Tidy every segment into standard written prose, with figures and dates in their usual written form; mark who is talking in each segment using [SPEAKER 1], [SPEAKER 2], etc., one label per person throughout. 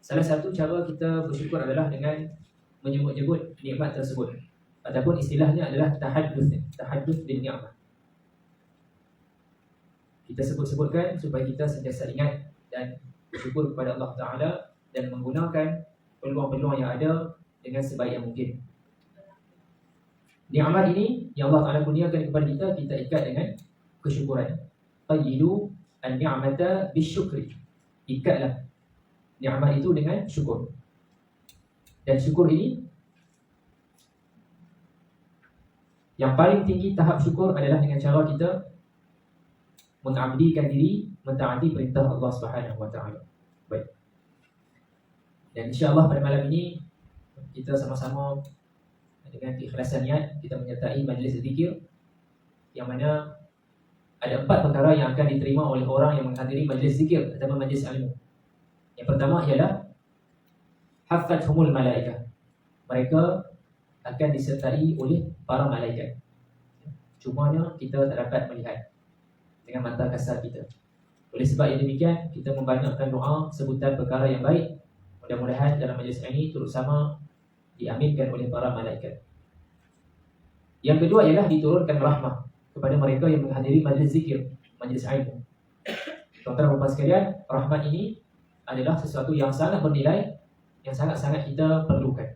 [SPEAKER 1] Salah satu cara kita bersyukur adalah dengan menyebut-nyebut nikmat tersebut, ataupun istilahnya adalah tahadduth bin ni'mah. Kita sebut-sebutkan supaya kita sentiasa ingat dan bersyukur kepada Allah Ta'ala dan menggunakan peluang-peluang yang ada dengan sebaik yang mungkin. Nikmat ini yang Allah Ta'ala kurniakan kepada kita, kita ikat dengan kesyukuran. Qayyidu an-ni'mata bisyukri. Ikatlah nikmat itu dengan syukur. Dan syukur ini, yang paling tinggi tahap syukur adalah dengan cara kita mengabdikan diri, mentaati perintah Allah Subhanahu wa taala. Baik. Dan insya-Allah pada malam ini kita sama-sama dengan keikhlasan niat kita menyertai majlis zikir yang mana ada 4 perkara yang akan diterima oleh orang yang menghadiri majlis zikir atau majlis ilmu. Yang pertama ialah haffathumul malaikah. Mereka akan disertai oleh para malaikat. Cumanya kita tak dapat melihat dengan mata kasar kita. Oleh sebab yang demikian, kita membanyakkan doa sebutan perkara yang baik. Mudah-mudahan dalam majlis ini turut sama diaminkan oleh para malaikat. Yang kedua ialah diturunkan rahmah kepada mereka yang menghadiri majlis zikir, majlis ilmu. Tuan-tuan dan puan sekalian, rahmat ini adalah sesuatu yang sangat bernilai, yang sangat-sangat kita perlukan.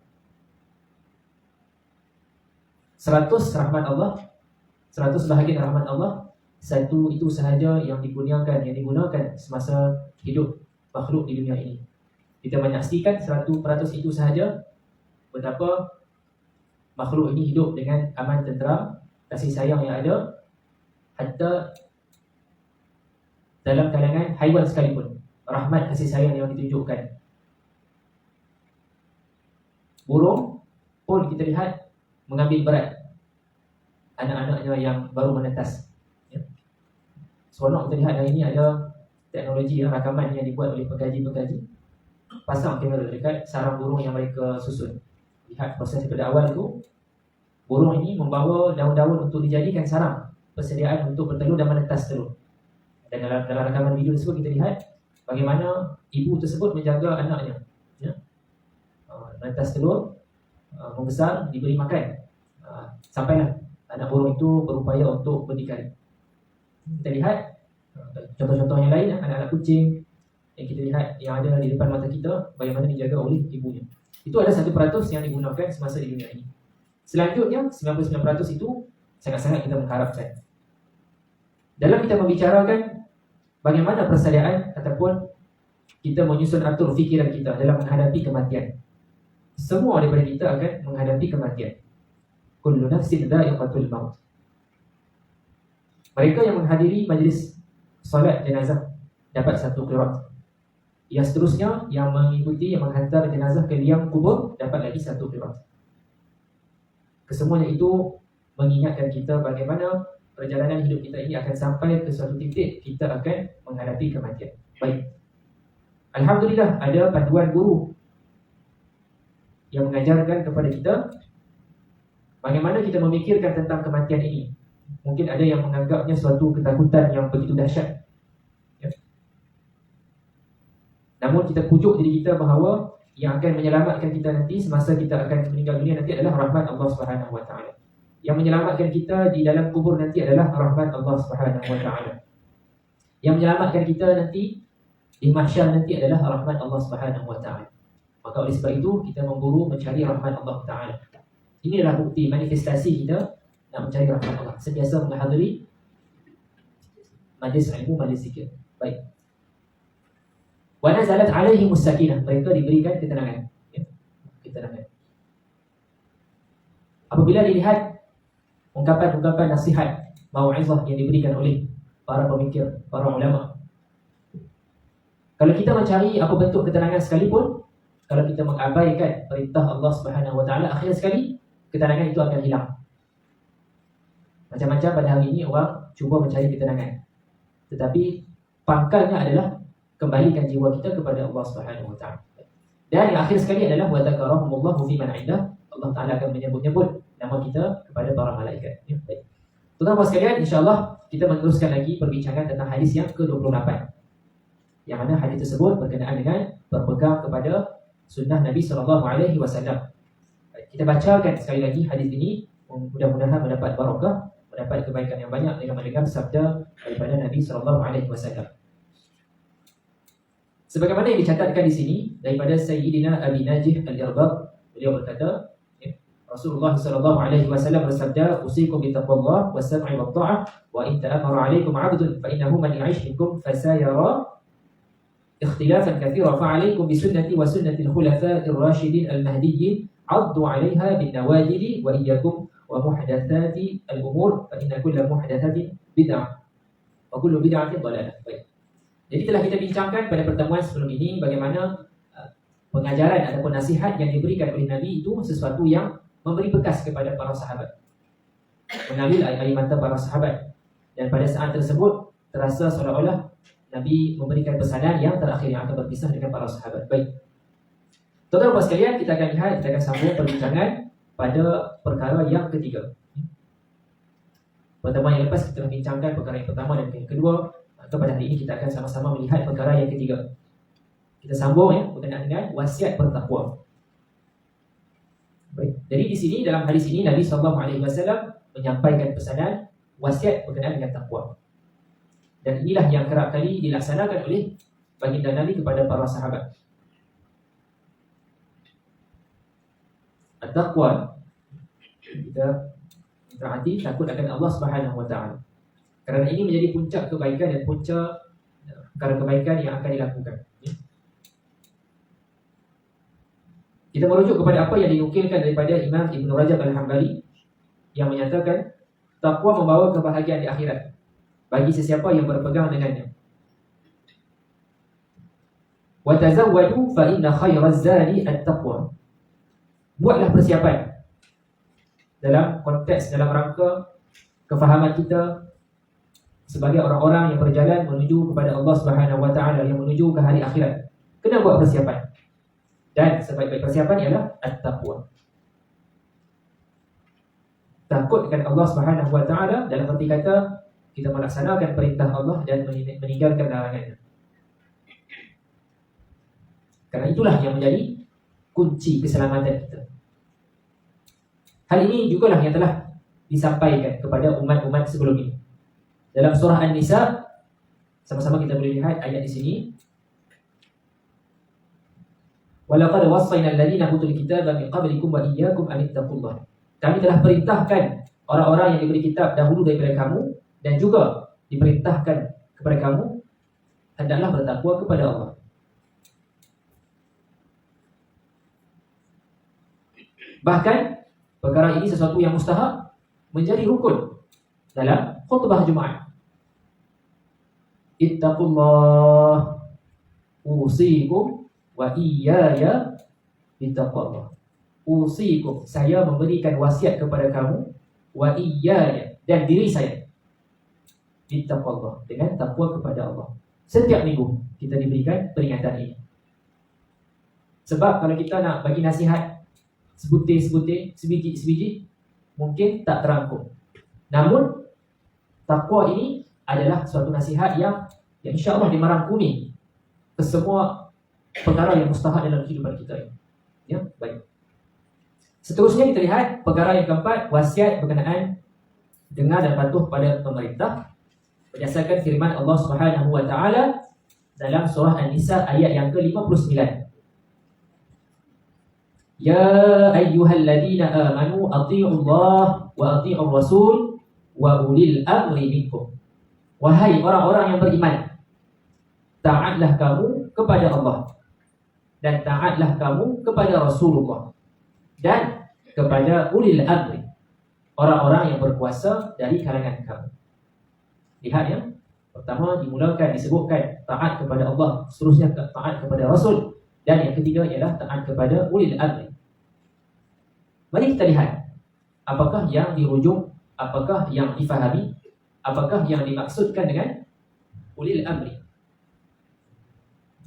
[SPEAKER 1] 100 rahmat Allah, 100 bahagian rahmat Allah, satu itu sahaja yang digunakan semasa hidup makhluk di dunia ini. Kita menyaksikan 100% itu sahaja betapa makhluk ini hidup dengan aman, tentera, kasih sayang yang ada, hatta dalam kalangan haiwan sekalipun, rahmat kasih sayang yang ditunjukkan. Burung pun kita lihat mengambil berat anak-anaknya yang baru menetas. Seronok kita lihat hari ini ada teknologi rakaman yang dibuat oleh pengkaji-pengkaji. Pasang kamera dekat sarang burung yang mereka susun. Lihat proses daripada awal itu, burung ini membawa daun-daun untuk dijadikan sarang, persediaan untuk bertelur dan menetas telur. Dan dalam rakaman video tersebut kita lihat bagaimana ibu tersebut menjaga anaknya, menetas telur, membesar, diberi makan, sampailah anak burung itu berupaya untuk berdikari. Kita lihat contoh-contoh yang lain, anak-anak kucing yang kita lihat yang ada di depan mata kita, bagaimana dijaga oleh ibunya. Itu ada 1% yang digunakan semasa di dunia ini. Selanjutnya 99% itu sangat-sangat kita mengharapkan. Dalam kita membicarakan bagaimana persediaan ataupun kita menyusun atur fikiran kita dalam menghadapi kematian. Semua daripada kita akan menghadapi kematian. Kullu nafsin dha'iqatul maut. Mereka yang menghadiri majlis solat jenazah dapat 1 qirat. Yang seterusnya yang mengikuti, yang menghantar jenazah ke liang kubur dapat lagi 1 qirat. Kesemuanya itu mengingatkan kita bagaimana perjalanan hidup kita ini akan sampai ke suatu titik kita akan menghadapi kematian. Baik. Alhamdulillah ada panduan guru yang mengajarkan kepada kita bagaimana kita memikirkan tentang kematian ini. Mungkin ada yang menganggapnya suatu ketakutan yang begitu dahsyat, ya. Namun kita pujuk diri kita bahawa yang akan menyelamatkan kita nanti semasa kita akan meninggal dunia nanti adalah rahmat Allah Subhanahu wa taala. Yang menyelamatkan kita di dalam kubur nanti adalah rahmat Allah Subhanahu wa taala. Yang menyelamatkan kita nanti di mahsyar nanti adalah rahmat Allah Subhanahu wa taala. Maka oleh sebab itu kita memburu mencari rahmat Allah taala. Ini adalah bukti manifestasi kita nak mencari rahmat Allah, sentiasa menghadiri majlis ilmu, majlis zikir. Baik. Wa nazalat alaihimus sakinah, mereka diberikan ketenangan, ya? Ketenangan. Apabila dilihat ungkapan-ungkapan nasihat, mau'izah yang diberikan oleh para pemikir, para ulama, kalau kita mencari apa bentuk ketenangan sekalipun, kalau kita mengabaikan perintah Allah Subhanahu wa taala, akhir sekali ketenangan itu akan hilang. Macam-macam pada hari ini orang cuba mencari ketenangan, tetapi pangkalnya adalah kembalikan jiwa kita kepada Allah Subhanahu wa taala. Dan yang akhir sekali adalah wa dzakarahumullahu fi man 'indah. Allah Taala akan menyebut-nyebut nama kita kepada para malaikat. Ya, baik. Tuan-tuan sekalian, insya-Allah kita meneruskan lagi perbincangan tentang hadis yang ke-28. Yang mana hadis tersebut berkenaan dengan berpegang kepada sunnah Nabi SAW. Kita bacakan sekali lagi hadis ini, mudah-mudahan mendapat barakah, mendapat kebaikan yang banyak dengan mendengar sabda daripada Nabi SAW. Sebagaimana yang dicatatkan di sini daripada Sayyidina Abi Najih Al-Irbad, beliau berkata, Rasulullah SAW bersabda, "Usikum bittaqwallah was-sam'i wat-tha'ah wa in ta'ammara 'alaikum 'abdun fa innahu man ya'ish minkum fasayara ikhtilafan katsiran fa 'alaikum bi sunnati wa sunnati al-khulafa'ir rasyidin al-mahdiyyin 'addu 'alaiha bin nawajid wa iyyakum wa muhdatsati al-umur fa inna kulla muhdatsatin bid'ah wa kullu bid'atin dhalalah." Baik. Jadi telah kita bincangkan pada pertemuan sebelum ini bagaimana pengajaran ataupun nasihat yang diberikan oleh Nabi itu sesuatu yang memberi bekas kepada para sahabat, mengambil air mata para sahabat, dan pada saat tersebut terasa seolah-olah Nabi memberikan pesanan yang terakhir yang akan berpisah dengan para sahabat. Baik, tuan-tuan sekalian, kita akan lihat, kita akan sambung perbincangan pada perkara yang ketiga. Pertemuan yang lepas kita bincangkan perkara yang pertama dan yang kedua. Pada hari ini kita akan sama-sama melihat perkara yang ketiga. Kita sambung berkenaan dengan wasiat bertakwa. Baik. Jadi di sini dalam hadis ini Nabi SAW menyampaikan pesanan wasiat berkenaan dengan takwa. Dan inilah yang kerap kali dilaksanakan oleh baginda Nabi kepada para sahabat. At-taqwa, kita berarti takut akan Allah Subhanahu wa taala. Kerana ini menjadi puncak kebaikan dan puncak perkara kebaikan yang akan dilakukan. Kita merujuk kepada apa yang dinukilkan daripada Imam Ibn Rajab Al-Hambali yang menyatakan takwa membawa kebahagiaan di akhirat bagi sesiapa yang berpegang dengannya. Wa tazawwadu fa inna khairaz zadi at-taqwa. Buatlah persiapan dalam konteks, dalam rangka kefahaman kita sebagai orang-orang yang berjalan menuju kepada Allah Subhanahu wa taala, yang menuju ke hari akhirat. Kena buat persiapan. Dan sebaik-baik persiapan ialah at-taqwa. Takut akan Allah Subhanahu wa taala dalam arti kata kita melaksanakan perintah Allah dan meninggalkan larangannya. Karena itulah yang menjadi kunci keselamatan kita. Hal ini jugalah yang telah disampaikan kepada umat-umat sebelum ini. Dalam surah An-Nisa, sama-sama kita boleh lihat ayat di sini. Walaqad wassayna alladziina utul kitaba min qablikum wa iyyakum an ittaqullah. Kami telah perintahkan orang-orang yang diberi kitab dahulu daripada kamu dan juga diperintahkan kepada kamu hendaklah bertakwa kepada Allah. Bahkan perkara ini sesuatu yang mustahab menjadi rukun dalam khutbah Jumaat. Ittaqullah usikum wa iyaya bittaqwallah. Usikum, saya memberikan wasiat kepada kamu, wa iyaya, dan diri saya, bittaqwallah, dengan takwa kepada Allah. Setiap minggu kita diberikan peringatan ini. Sebab kalau kita nak bagi nasihat sebutir-sebutir, sebiji-sebiji, mungkin tak terangkum. Namun takwa ini adalah suatu nasihat yang insya-Allah dimerangkumi ke semua perkara yang mustahak dalam kehidupan kita ini. Ya, baik. Seterusnya kita lihat perkara yang keempat, wasiat berkenaan dengar dan patuh pada pemerintah berdasarkan firman Allah Subhanahu wa taala dalam surah An-Nisa ayat yang ke-59. Ya ayyuhalladzina amanu athi'ullaha wa athi'ur rasul wa ulil amri minkum. Wahai orang-orang yang beriman, taatlah kamu kepada Allah dan taatlah kamu kepada Rasulullah dan kepada ulil amri, orang-orang yang berkuasa dari kalangan kamu. Lihat ya, pertama dimulakan disebutkan taat kepada Allah, seterusnya taat kepada Rasul, dan yang ketiga ialah taat kepada ulil amri. Mari kita lihat apakah yang dirujuk, apakah yang difahami, apakah yang dimaksudkan dengan ulil amri.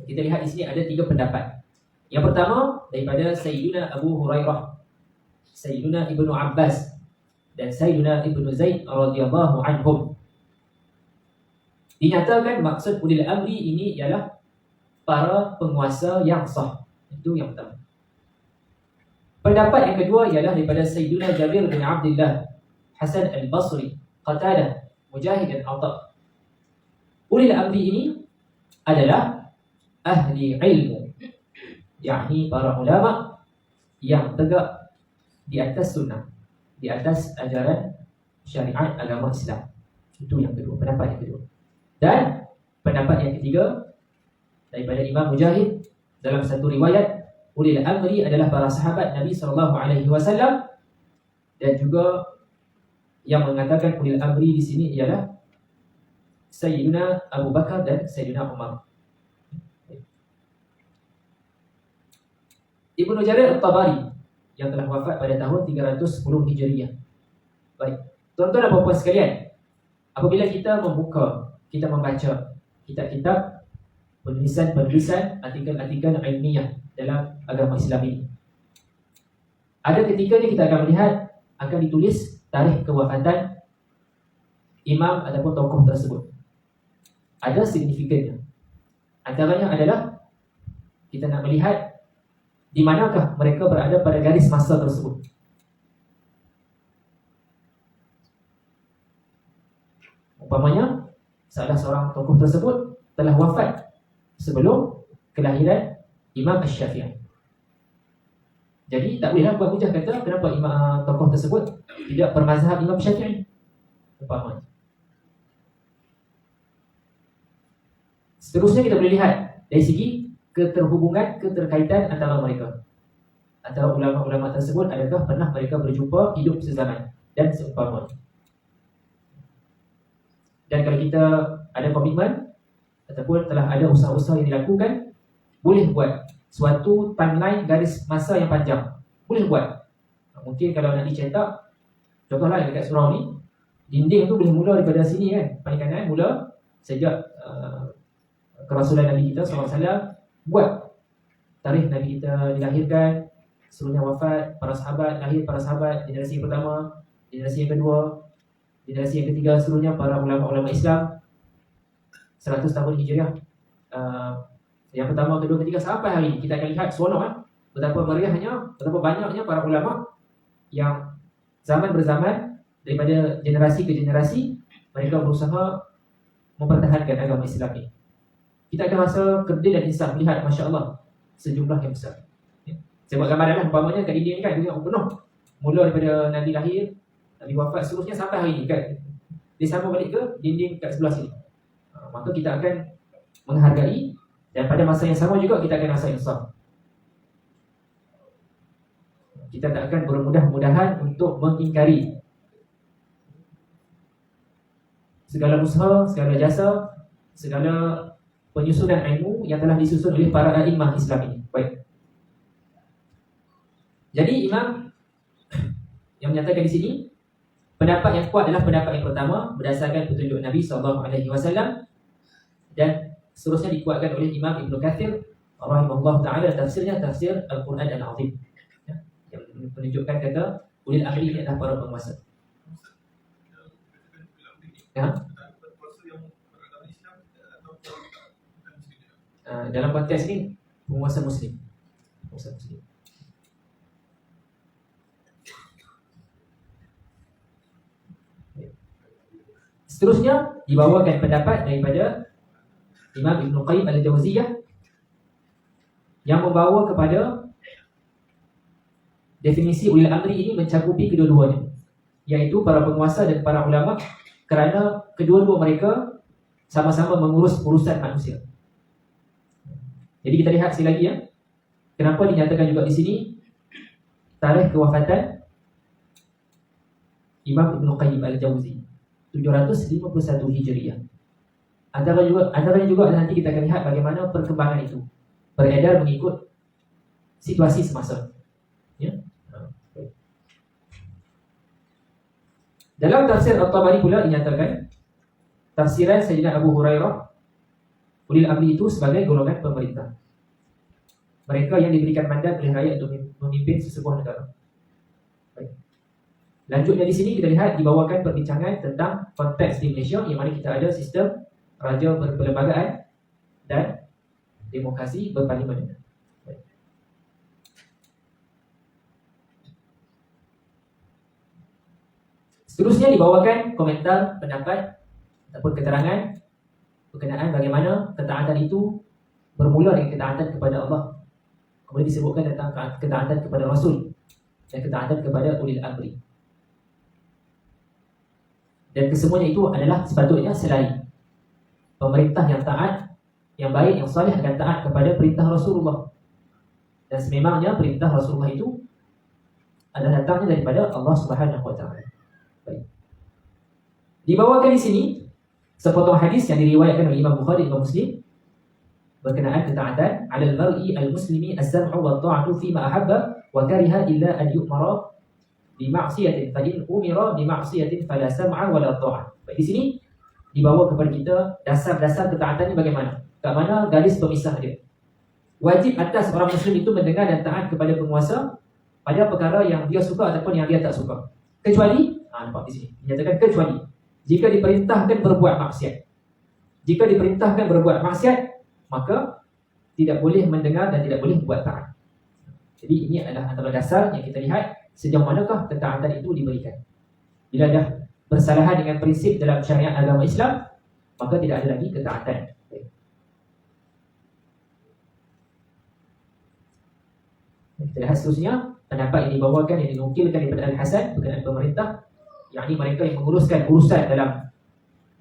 [SPEAKER 1] Kita lihat di sini ada 3 pendapat. Yang pertama daripada Sayyidina Abu Hurairah, Sayyidina Ibnu Abbas, dan Sayyidina Ibnu Zaid radhiyallahu anhum. Dinyatakan maksud ulil amri ini ialah para penguasa yang sah. Itu yang pertama. Pendapat yang kedua ialah daripada Sayyidina Jabir bin Abdullah, Hasan al-Basri, Qatadah, Mujahid dan Atha. Ulil amri ini adalah ahli ilmu, yakni para ulama yang tegak di atas sunnah, di atas ajaran syariat agama Islam. Itu yang kedua, pendapat yang kedua. Dan pendapat yang ketiga daripada Imam Mujahid dalam satu riwayat, ulil amri adalah para sahabat Nabi SAW, dan juga yang mengatakan ulil amri di sini ialah Sayyidina Abu Bakar dan Sayyidina Umar. Ibnu Jarir At-Tabari yang telah wafat pada tahun 310 Hijriah. Baik, tuan-tuan dan puan-puan sekalian, apabila kita membuka, kita membaca kitab-kitab, penulisan-penulisan, artikel-artikel ilmiah dalam agama Islam ini, ada ketikanya kita akan melihat akan ditulis tarikh kewafatan imam ataupun tokoh tersebut. Ada signifikannya. Antaranya adalah kita nak melihat di manakah mereka berada pada garis masa tersebut. Umpamanya salah seorang tokoh tersebut telah wafat sebelum kelahiran Imam Asy-Syafi'i. Jadi tak bolehlah buat hujah kata kenapa imam tokoh tersebut tidak bermazhab Imam Syafi'i. Umpamanya. Seterusnya kita boleh lihat dari segi keterhubungan, keterkaitan antara mereka. Antara ulama-ulama tersebut, adakah pernah mereka berjumpa, hidup sezaman dan seumpamanya. Dan kalau kita ada komitmen ataupun telah ada usaha-usaha yang dilakukan, boleh buat suatu timeline garis masa yang panjang. Boleh buat. Mungkin kalau nak dicetak, contohlah dekat surau ni, dinding tu boleh mula daripada sini kan, paling kanan, mula sejak kerasulan Nabi kita SAW, buat tarikh Nabi kita dilahirkan, seluruhnya wafat, para sahabat, lahir para sahabat, generasi yang pertama, generasi yang kedua, generasi yang ketiga, seluruhnya para ulama-ulama Islam, 100 tahun Hijriah, yang pertama, kedua, ketiga, sampai hari ini. Kita akan lihat seronok betapa meriahnya, betapa banyaknya para ulama yang zaman berzaman, daripada generasi ke generasi, mereka berusaha mempertahankan agama Islam ini. Kita akan rasa kerdil dan insaf melihat, Masya Allah, sejumlah yang besar. Saya buat gambaran lah, umpamanya kat dinding ni kan, dia penuh. Mula daripada Nabi lahir, Nabi wafat, seterusnya sampai hari ini kan. Dia sama balik ke dinding kat sebelah sini. Maka kita akan menghargai, dan pada masa yang sama juga kita akan rasa insaf. Kita tak akan bermudah-mudahan untuk mengingkari segala usaha, segala jasa, segala penyusunan ilmu yang telah disusun oleh para imam Islam ini. Baik. Jadi imam yang menyatakan di sini, pendapat yang kuat adalah pendapat yang pertama berdasarkan petunjuk Nabi SAW, dan seterusnya dikuatkan oleh Imam Ibn Kathir rahimahullah ta'ala, tafsirnya tafsir Al-Quran Al-Azim, yang menunjukkan kata ulil amri ini adalah para penguasa. Dalam konteks ini penguasa Muslim. Penguasa Muslim. Seterusnya dibawakan pendapat daripada Imam Ibn Qayyim Al-Jauziyah yang membawa kepada definisi ulil amri ini mencakupi kedua-duanya, iaitu para penguasa dan para ulama, kerana kedua-dua mereka sama-sama mengurus urusan manusia. Jadi kita lihat sekali lagi kenapa dinyatakan juga di sini tarikh kewafatan Imam Ibn Qayyim Al-Jauzi 751 Hijriah. Antaranya juga nanti kita akan lihat bagaimana perkembangan itu beredar mengikut situasi semasa. Dalam tafsir At-Tabari pula dinyatakan tafsiran Sayyidina Abu Hurairah, ulil amri itu sebagai golongan pemerintah, mereka yang diberikan mandat oleh rakyat untuk memimpin sesebuah negara. Baik. Lanjutnya di sini kita lihat dibawakan perbincangan tentang konteks di Malaysia, yang mana kita ada sistem raja berperlembagaan dan demokrasi berparlimen. Seterusnya dibawakan komentar, pendapat ataupun keterangan berkenaan bagaimana ketaatan itu bermula dengan ketaatan kepada Allah. Kemudian disebutkan tentang ketaatan kepada Rasul dan ketaatan kepada ulil amri. Dan kesemuanya itu adalah sepatutnya selain pemerintah yang taat, yang baik, yang saleh akan taat kepada perintah Rasulullah. Dan sememangnya perintah Rasulullah itu adalah datangnya daripada Allah Subhanahu wa taala. Baik. Dibawakan di sini sepotong hadis yang diriwayatkan oleh Imam Bukhari dan Muslim berkenaan ketaatan 'alal mar'i al-muslimi as-sam'u wa ta'atu fi ma ahabba wa kariha illa an yu'mara bi ma'siyatin fa in umira bi ma'siyatin fala sam'a wa la ta'ah. Baik, di sini dibawa kepada kita dasar-dasar ketaatan ini bagaimana? Kat mana garis pemisah dia? Wajib atas orang muslim itu mendengar dan taat kepada penguasa pada perkara yang dia suka ataupun yang dia tak suka. Kecuali, nampak di sini, dinyatakan kecuali jika diperintahkan berbuat maksiat. Jika diperintahkan berbuat maksiat, maka tidak boleh mendengar dan tidak boleh buat taat. Jadi ini adalah antara dasar yang kita lihat sejauh manakah ketaatan itu diberikan. Bila dah bersalahan dengan prinsip dalam syariat agama Islam, maka tidak ada lagi ketaatan. Kita lihat seterusnya pendapat yang dibawakan, yang dinukilkan daripada Al-Hasan berkenaan pemerintah, yakni mereka yang menguruskan urusan dalam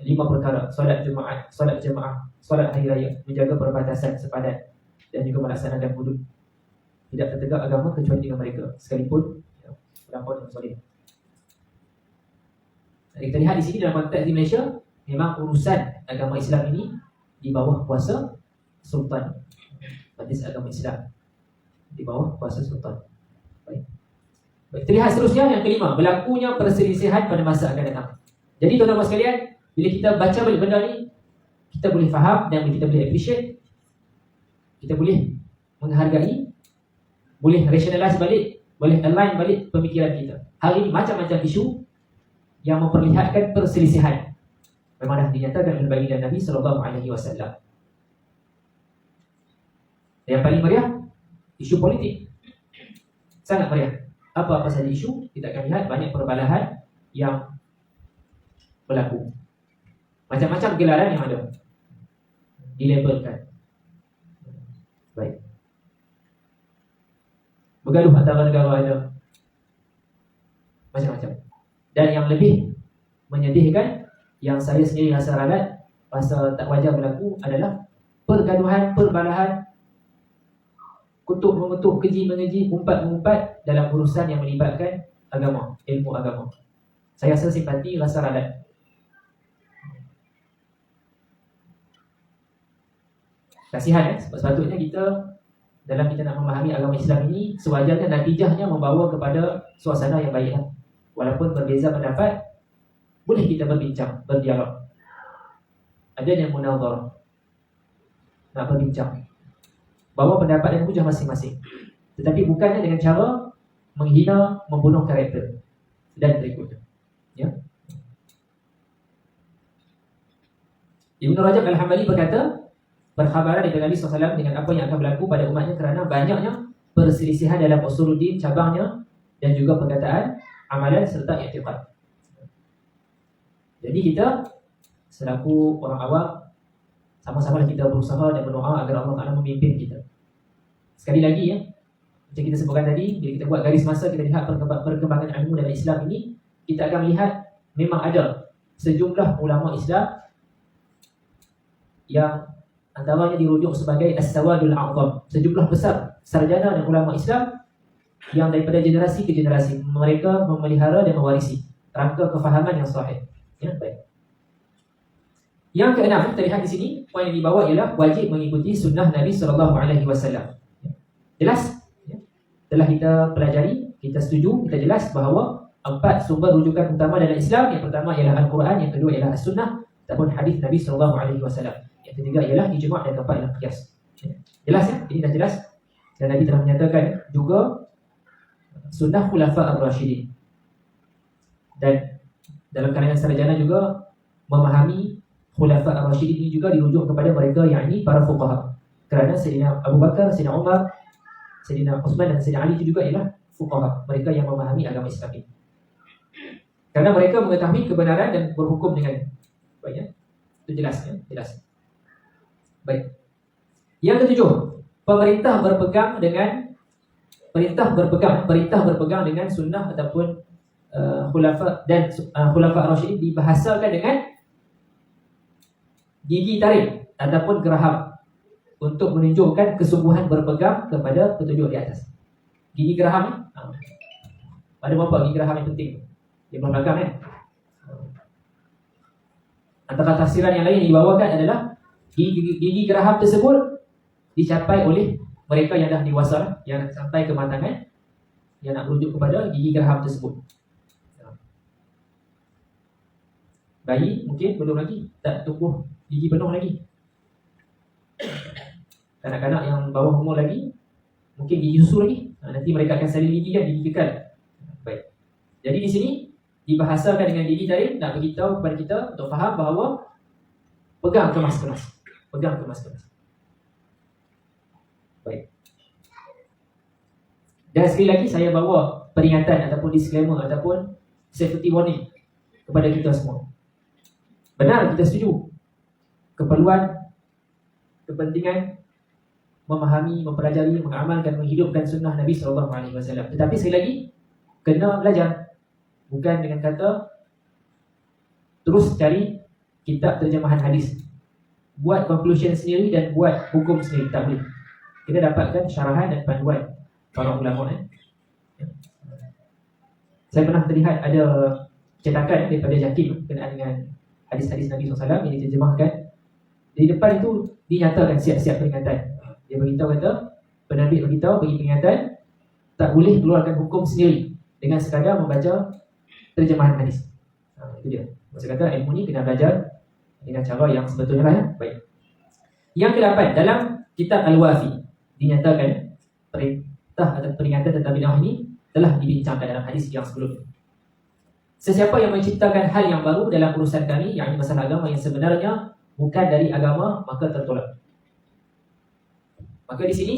[SPEAKER 1] 5 perkara: solat Jumaat, solat jemaah, solat hari raya, menjaga perbatasan sepadan dan juga melaksanakan hudud. Tidak tertegak agama kecuali dengan mereka, sekalipun melampau dan soleh. Kita lihat di sini dalam konteks di Malaysia, memang urusan agama Islam ini di bawah kuasa sultan. Majlis Agama Islam di bawah kuasa sultan. Baik. Kita lihat seterusnya yang kelima, berlakunya perselisihan pada masa akan datang. Jadi tuan-tuan sekalian, bila kita baca balik benda ni, kita boleh faham dan kita boleh appreciate, kita boleh menghargai, boleh rationalize balik, boleh align balik pemikiran kita. Hari ini macam-macam isu yang memperlihatkan perselisihan memang dah dinyatakan oleh baginda Nabi SAW. Yang paling meriah, isu politik. Sangat meriah. Apa-apa saja isu, kita akan lihat banyak perbalahan yang berlaku. Macam-macam gelaran yang ada dilabelkan. Baik. Bergaduh antara negara ada. Macam-macam. Dan yang lebih menyedihkan, yang saya sendiri rasa ralat, rasa tak wajar berlaku adalah pergaduhan, perbalahan, kutuk-mengutuk, keji-mengeji, umpat-mengumpat dalam urusan yang melibatkan agama, ilmu agama. Saya rasa simpati, rasa ralat. Kasihan sebab sepatutnya kita dalam kita nak memahami agama Islam ini, sewajarnya natijahnya membawa kepada suasana yang baiklah. Walaupun berbeza pendapat, boleh kita berbincang, berdialog. Ada yang munazarah, nak berbincang, bawa pendapat dan hujah masing-masing, tetapi bukannya dengan cara menghina, membunuh karakter dan berikutnya. Ya. Ibn Rajab Al-Hambali berkata, berkhabaran daripada Nabi SAW dengan apa yang akan berlaku pada umatnya kerana banyaknya perselisihan dalam usuluddin, cabangnya, dan juga perkataan, amalan serta i'tiqad. Jadi kita selaku orang awam, sama-sama kita berusaha dan berdoa agar Allah Ta'ala memimpin kita. Sekali lagi ya, macam kita sebutkan tadi, bila kita buat garis masa, kita lihat perkembangan ilmu dalam Islam ini, kita akan melihat memang ada sejumlah ulama Islam yang antaranya dirujuk sebagai As-Sawadul A'zam, sejumlah besar sarjana dan ulama Islam yang daripada generasi ke generasi mereka memelihara dan mewarisi rangka kefahaman yang sahih. Ya, baik. Yang keenam, kita lihat di sini, poin yang dibawa ialah wajib mengikuti sunnah Nabi SAW. Jelas? Ya. Telah kita pelajari, kita setuju, kita jelas bahawa 4 sumber rujukan utama dalam Islam. Yang pertama ialah Al-Quran, yang kedua ialah As-Sunnah ataupun hadis Nabi SAW. Yang ketiga ialah ijma' dan keempat ialah qiyas. Ya. Jelas ya? Ini dah jelas. Dan Nabi telah menyatakan juga sunnah khulafa ar-rasyidin. Dan dalam kalangan sarjana juga memahami khulafa ar-rasyidin ini juga dirujuk kepada mereka, yakni para fuqaha. Kerana Sayyidina Abu Bakar, Sayyidina Umar, Sayyidina Uthman dan Sayyidina Ali itu juga ialah fuqaha, mereka yang memahami agama Islam ini. Kerana mereka mengetahui kebenaran dan berhukum dengan baiknya. Itu jelas ya, jelas. Baik. Yang ketujuh, perintah berpegang dengan sunnah ataupun khulafa dan khulafa Rasyidin dibahasakan dengan gigi tarik ataupun geraham untuk menunjukkan kesungguhan berpegang kepada petunjuk di atas. Gigi geraham ada berapa gigi geraham yang penting? Di belakang kan? Antara tafsiran yang lain yang dibawakan adalah gigi geraham tersebut dicapai oleh mereka yang dah dewasa, yang sampai kematangan, yang nak merujuk kepada gigi geraham tersebut. Bayi mungkin belum lagi, tak tumbuh gigi penuh lagi. Kanak-kanak yang bawah umur lagi, mungkin gigi susu lagi. Nanti mereka akan salin gigi kan, gigi kekal. Baik. Jadi di sini dibahasakan dengan gigi tarik, nak beritahu kepada kita untuk faham bahawa pegang kemas-kemas. Pegang kemas-kemas. Baik. Dan sekali lagi saya bawa peringatan ataupun disclaimer ataupun safety warning kepada kita semua. Benar kita setuju keperluan, kepentingan memahami, mempelajari, mengamalkan, menghidupkan sunnah Nabi SAW. Tetapi sekali lagi kena belajar. Bukan dengan kata terus cari kitab terjemahan hadis, buat conclusion sendiri dan buat hukum sendiri. Tak boleh. Kita dapatkan syarahan dan panduan para ulama. Saya pernah terlihat ada cetakan daripada Jakim berkenaan dengan hadis-hadis Nabi SAW yang diterjemahkan. Di depan itu dinyatakan siap-siap peringatan. Dia beritahu kata, penerbit beritahu bagi peringatan, tak boleh keluarkan hukum sendiri dengan sekadar membaca terjemahan hadis. Itu dia. Maksud kata ilmu ni kena belajar dengan cara yang sebetulnya lah ya. Baik. Yang ke-8, dalam kitab Al-Wafi dinyatakan perintah atau peringatan tentang bid'ah ini telah dibincangkan dalam hadis yang sebelumnya. Sesiapa yang menciptakan hal yang baru dalam urusan kami, yakni masalah agama yang sebenarnya bukan dari agama, maka tertolak. Maka di sini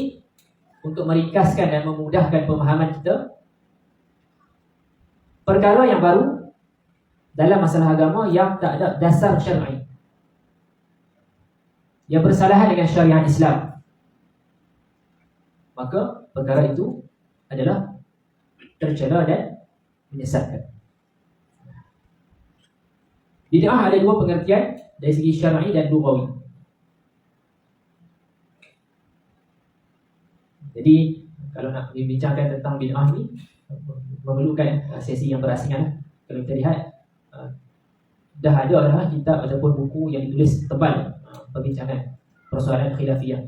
[SPEAKER 1] untuk meringkaskan dan memudahkan pemahaman kita, perkara yang baru dalam masalah agama yang tak ada dasar syar'i, yang bersalahan dengan syariat Islam, maka perkara itu adalah tercela dan menyesatkan. Bid'ah ada dua pengertian dari segi syar'i dan lughawi. Jadi kalau nak bincangkan tentang bid'ah ni memerlukan sesi yang berasingan. Kalau kita lihat dah ada dah kitab ataupun buku yang ditulis tebal perbincangan persoalan khilafiyah,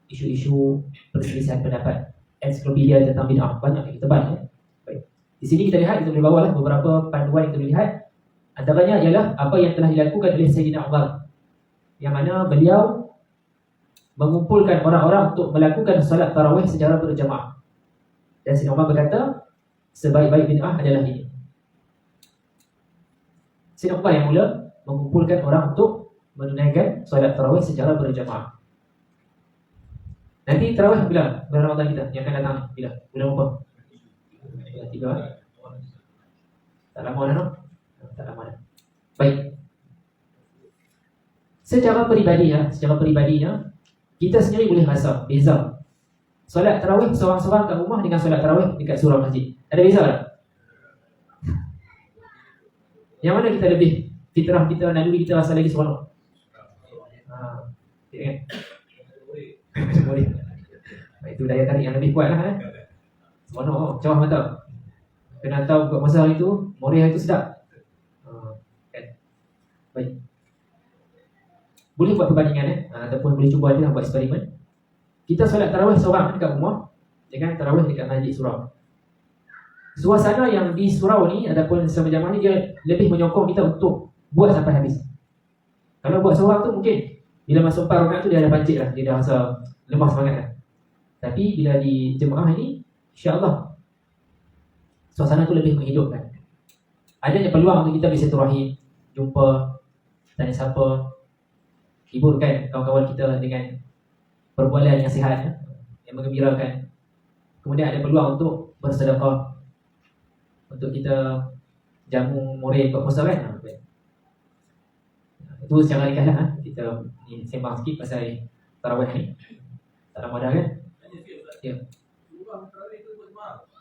[SPEAKER 1] isu-isu perselisihan pendapat, ensiklopedia tentang bid'ah, banyak yang tebal ya. Baik. Di sini kita lihat, kita boleh bawa lah beberapa panduan yang kita boleh lihat. Antaranya ialah apa yang telah dilakukan oleh Sayyidina Umar, yang mana beliau mengumpulkan orang-orang untuk melakukan solat tarawih secara berjamaah. Dan Sayyidina Umar berkata, sebaik-baik bid'ah adalah ini. Sayyidina Umar yang mula mengumpulkan orang untuk menunaikan solat tarawih secara berjamaah. Nanti tarawih bila? Bulan Ramadan kita yang akan datang ni. Bila? Bulan apa? Bulan 3. Tak lama dah no? Tak lama dah. Baik. Secara peribadinya kita sendiri boleh rasa beza solat tarawih seorang-seorang kat rumah dengan solat tarawih dekat surau masjid. Ada beza tak? Yang mana kita lebih fitrah kita, naluri kita rasa lagi seronok? Ya kan? Boleh. Itu daya tarik yang lebih kuat lah seronok, cawah mata. Kena tahu buat masa hari tu, moriah itu sedap. Kan? Baik. Boleh buat perbandingan ataupun boleh cuba dia buat eksperimen. Kita solat tarawih seorang dekat rumah dengan tarawih dekat masjid surau. Suasana yang di surau ni ataupun berjamaah ni dia lebih menyokong kita untuk buat sampai habis. Kalau buat seorang tu mungkin bila masuk 4 rakaat tu dia dah pancit lah, dia dah rasa lemah semangat lah. Tapi bila di jemaah ini, insya-Allah suasana tu lebih menghidupkan. Adanya peluang untuk kita bersilaturahim, jumpa, tanya siapa, hiburkan kawan-kawan kita dengan perbualan yang sihat, yang menggembirakan. Kemudian ada peluang untuk bersedekah, untuk kita jamu murid buat puasa kan. Itu secara ringkas lah. Kita ni sembang sikit pasal tarawih ni. Tak Ramadan kan? Ya.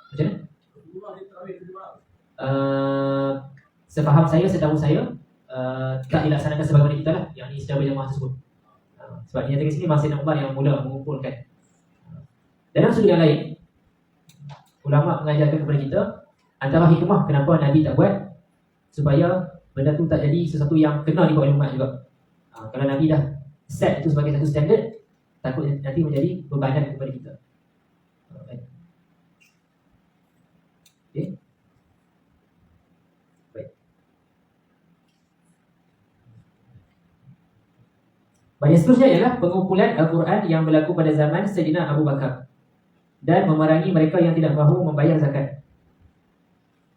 [SPEAKER 1] Macam mana? Sepaham saya, setahu saya, tak dilaksanakan sebagaimana kita lah, yang ni secara berjamaah tersebut. Sebab dinyatakan sini Masjid Umar yang mula mengumpulkan. Dalam sudut yang lain, ulama mengajarkan kepada kita antara hikmah kenapa Nabi tak buat, supaya benda tu tak jadi sesuatu yang kena dibuat oleh umat juga. Kalau Nabi dah set itu sebagai satu standard, takut nanti menjadi bebanan kepada kita. Okay. Baik. Baik, seterusnya ialah pengumpulan Al-Quran yang berlaku pada zaman Sayyidina Abu Bakar dan memerangi mereka yang tidak mahu membayar zakat.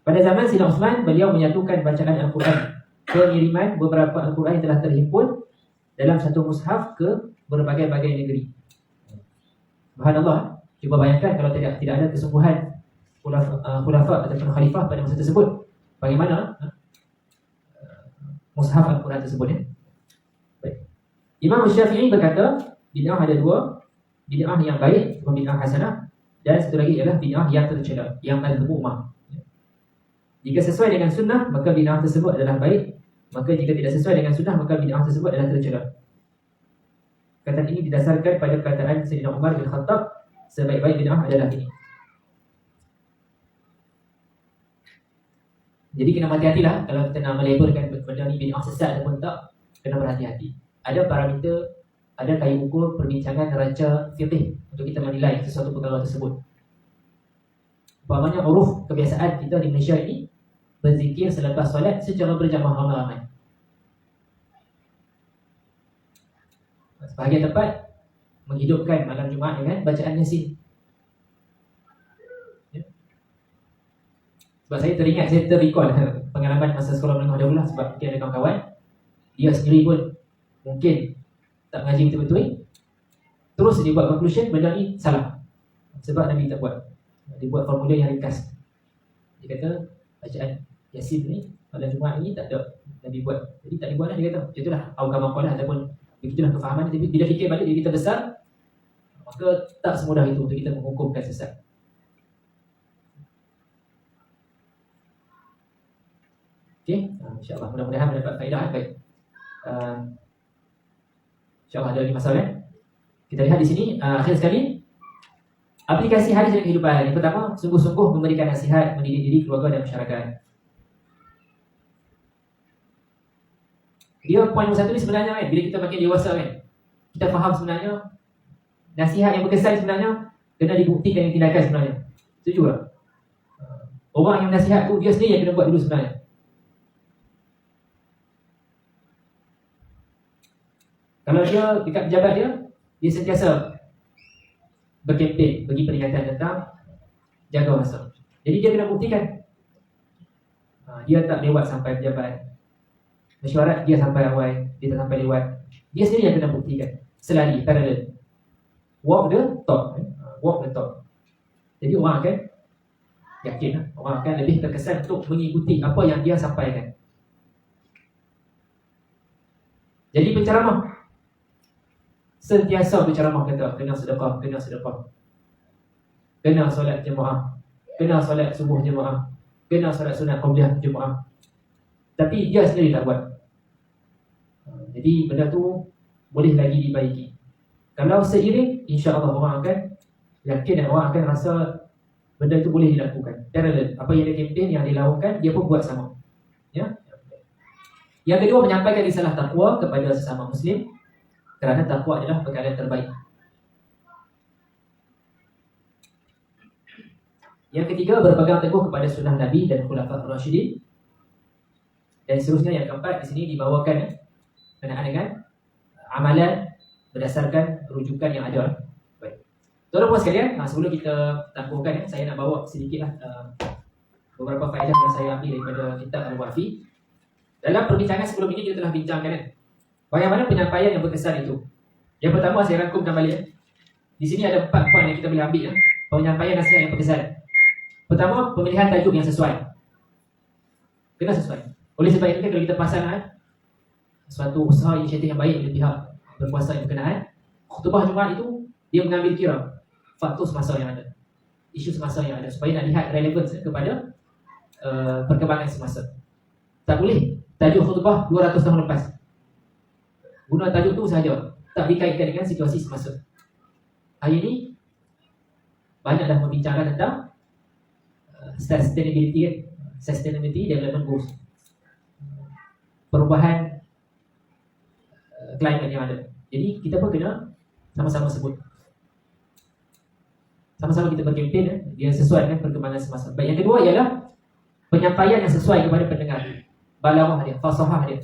[SPEAKER 1] Pada zaman Sayyidina Uthman, beliau menyatukan bacaan Al-Quran, pengiriman beberapa Al-Quran yang telah terhimpun dalam satu mushaf ke berbagai-bagai negeri. Subhanallah, cuba bayangkan kalau tidak ada kesungguhan khulafa ataupun khalifah pada masa tersebut, bagaimana mushaf Al-Quran tersebut ya? Baik. Imam Syafi'i berkata, bid'ah ada dua, bid'ah yang baik, bid'ah hasanah, dan satu lagi ialah bid'ah yang tercela, yang al-mu'mah. Jika sesuai dengan sunnah, maka bid'ah tersebut adalah baik. Maka jika tidak sesuai dengan sunnah, maka bid'ah tersebut adalah tercela. Kata ini didasarkan pada perkataan Sayyidina Umar bin Khattab, sebaik-baik bid'ah adalah ini. Jadi kena berhati-hatilah kalau kita nak melabelkan benda ni bid'ah sesat ataupun tak, kena berhati-hati. Ada parameter, ada kayu ukur perbincangan neraca fiqh untuk kita menilai sesuatu perkara tersebut. Umpamanya uruf kebiasaan kita di Malaysia ini berzikir selepas solat secara berjamaah ramai-ramai. Sebahagian tempat menghidupkan malam Jumaat dengan bacaan Yasin. Ya. Sebab saya terrecall pengalaman masa sekolah menengah dahulu lah, sebab mungkin ada kawan-kawan dia sendiri pun mungkin tak mengaji betul-betul, terus dia buat conclusion benda ni salah sebab Nabi tak buat. Dia buat formula yang ringkas. Dia kata bacaan Yasin ni pada Jumaat ni tak ada Nabi buat, jadi tak dibuat lah. Dia kata macam itulah awam-awam ataupun begitulah kefahaman. Tapi bila fikir balik diri kita besar, maka tak semudah itu untuk kita menghukumkan sesat. Okey, insya-Allah mudah-mudahan mendapat faedah. Baik. InsyaAllah ada 5 soalan. Kita lihat di sini, akhir sekali, aplikasi hadis dalam kehidupan. Yang pertama, sungguh-sungguh memberikan nasihat, mendidik diri, keluarga dan masyarakat. Dia poin nombor 1 ni sebenarnya kan, bila kita makin dewasa kan, kita faham sebenarnya nasihat yang berkesan sebenarnya kena dibuktikan dengan tindakan sebenarnya. Setuju tak? Orang yang nasihat tu dia sendiri yang kena buat dulu sebenarnya. Kalau dia dekat pejabat dia sentiasa berkempen, bagi peringatan tentang jaga masa. Jadi dia kena buktikan. Dia tak lewat sampai pejabat. Mesyuarat dia sampai awal, dia tak sampai lewat. Dia sendiri yang kena buktikan. Selari, parallel. Walk the talk. Walk the talk. Jadi orang akan yakin, orang akan lebih terkesan untuk mengikuti apa yang dia sampaikan. Jadi penceramah sentiasa berceramah kata kena sedekah, kena sedekah, kena solat jemaah, kena solat subuh jemaah, kena solat sunat qabliyah jemaah. Tapi dia sendiri tak buat. Jadi benda tu boleh lagi dibaiki. Kalau seiring, insya-Allah orang akan yakin dan orang akan rasa benda itu boleh dilakukan. Parallel, apa yang dia kempen, yang dilakukan, dia pun buat sama. Ya. Yang kedua, menyampaikan risalah takwa kepada sesama Muslim, kerana takwa adalah perkara yang terbaik. Yang ketiga, berpegang teguh kepada sunnah Nabi dan Khulafaur Rasyidin. Dan seterusnya yang keempat di sini dibawakan berkenaan dengan amalan berdasarkan rujukan yang ada. Baik. Tuan-tuan sekalian, sebelum kita tangguhkan, saya nak bawa sedikitlah beberapa faedah yang saya ambil daripada kitab Al-Wafi. Dalam perbincangan sebelum ini kita telah bincangkan bagaimana penyampaian yang berkesan itu. Yang pertama saya rangkumkan balik. Di sini ada 4 poin yang kita boleh ambil ya. Penyampaian nasihat yang berkesan. Pertama, pemilihan tajuk yang sesuai. Kena sesuai. Oleh sebab itu kalau kita pasang suatu usaha inisiatif yang baik oleh pihak berkuasa yang berkenaan, khutbah Jumaat itu dia mengambil kira faktor semasa yang ada, isu semasa yang ada, supaya nak lihat relevan kepada perkembangan semasa. Tak boleh tajuk khutbah 200 tahun lepas. Guna tajuk tu sahaja, tak dikaitkan dengan situasi semasa. Hari ini banyak dah membincangkan tentang sustainability development goals, perubahan climate yang ada. Jadi kita pun kena sama-sama sebut, sama-sama kita berkempen dia sesuai dengan perkembangan semasa. Baik, yang kedua ialah penyampaian yang sesuai kepada pendengar. Balaghah dia, fasahah dia.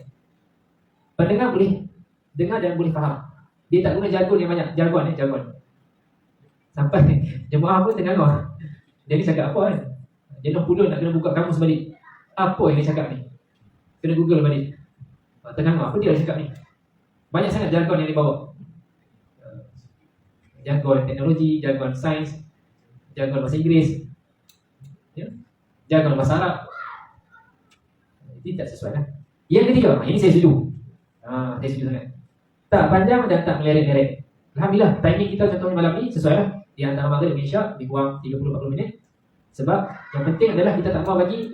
[SPEAKER 1] Pendengar boleh dengar dan boleh faham. Dia tak guna jargon yang banyak, jargon. Sampai jemaah pun terngangor. Dia ni cakap apa kan? Dia nak pula nak kena buka kamus balik. Apa yang dia cakap ni? Kena Google balik. Terngangor, apa dia cakap ni? Banyak sangat jargon yang dibawa. Jargon teknologi, jargon sains, jargon bahasa Inggeris, ya? Jargon bahasa Arab. Ini tak sesuai kan? Yang ketiga, ini saya setuju. Saya setuju sangat. Tak panjang dan tak meleret-leret. Alhamdulillah, timing kita contohnya malam ni sesuai lah. Di antara maghrib dan isyak, lebih kurang 30-40 minit. Sebab yang penting adalah kita tak mahu bagi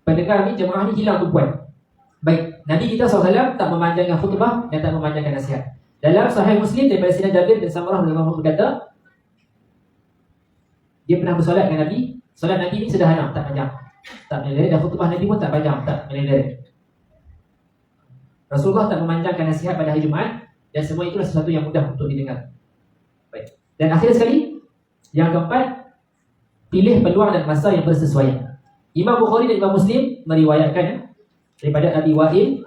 [SPEAKER 1] pendengar ni, jemaah ni hilang tumpuan. Baik, Nabi kita SAW tak memanjangkan khutbah dan tak memanjangkan nasihat. Dalam Sahih Muslim daripada Sayyidina Jabir bin Samurah radhiyallahu anhu berkata, dia pernah bersolat dengan Nabi. Solat Nabi ni sederhana, tak panjang, tak meleleh, dan khutbah Nabi pun tak panjang, tak meleleh. Rasulullah tak memanjangkan nasihat pada hari Jumaat, dan semua itulah sesuatu yang mudah untuk didengar. Baik. Dan akhir sekali, yang keempat, pilih peluang dan masa yang bersesuaian. Imam Bukhari dan Imam Muslim meriwayatkan daripada Abi Wa'il,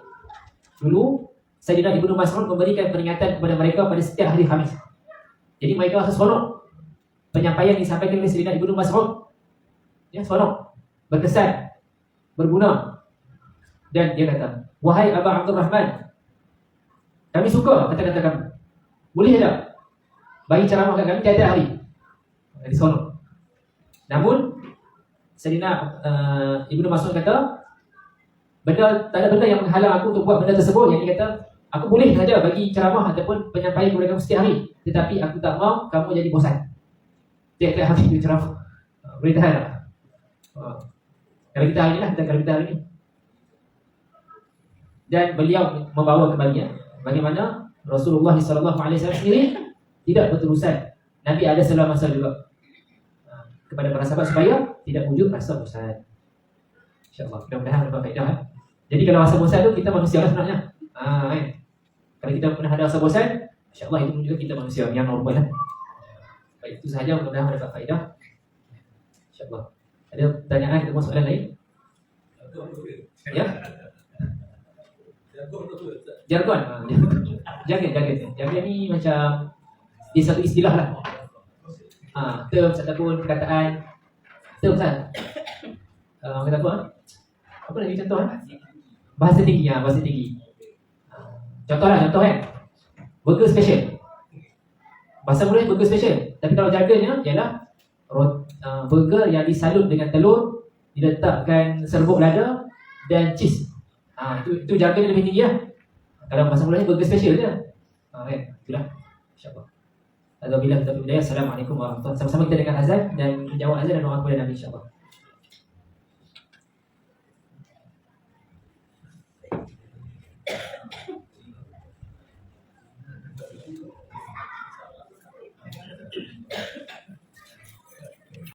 [SPEAKER 1] dulu Sayyidina Ibnu Mas'ud memberikan peringatan kepada mereka pada setiap hari Khamis. Jadi mereka rasa seronok penyampaian disampaikan oleh Sayyidina Ibnu Mas'ud. Ya, seronok, berkesan, berguna. Dan dia kata, wahai Aba Abdurrahman, kami suka kata-kata kamu. Boleh tak bagi ceramah kat kami tiap-tiap hari? Jadi seronok. Namun Sayyidina Ibnu Mas'ud kata, tak ada benda yang menghalang aku untuk buat benda tersebut. Yang dia kata, aku boleh saja bagi ceramah ataupun penyampaian kepada kamu setiap hari, tetapi aku tak mahu kamu jadi bosan tiap-tiap hari dia ceramah. Boleh tahan tak? Kalau kita hari ni lah, kalau kita hari ni. Dan beliau membawa kebahagiaan. Bagaimana Rasulullah SAW sendiri tidak berterusan. Nabi ada selama masa juga kepada para sahabat supaya tidak wujud rasa bosan. InsyaAllah, mudah-mudahan dapat faedah. Jadi kalau rasa bosan tu, kita manusia lah sebenarnya. Kalau kita pernah ada rasa bosan, InsyaAllah itu juga kita manusia yang normal lah. Baik, itu sahaja, mudah-mudahan dapat faedah. InsyaAllah. Ada pertanyaan, kita soalan lain? Ya? Jargon. Jargon ni macam dia satu istilah lah. Terms ataupun perkataan. Terms kan? Kata apa? Apa lagi contoh? Bahasa tinggi. Bahasa tinggi. Contoh kan? Burger special. Bahasa mudah burger special. Tapi kalau jargonnya ialah burger yang disalut dengan telur, diletakkan serbuk lada dan cheese. Itu jargon lebih tinggi lah. Kalau bahasa mulanya burger special je. Kan? Itulah. InsyaAllah. Alhamdulillah kita berjaya. Assalamualaikum warahmatullahi wabarakatuh. Sama-sama kita dengar azan dan jawab azan dan doa kepada Nabi insyaAllah.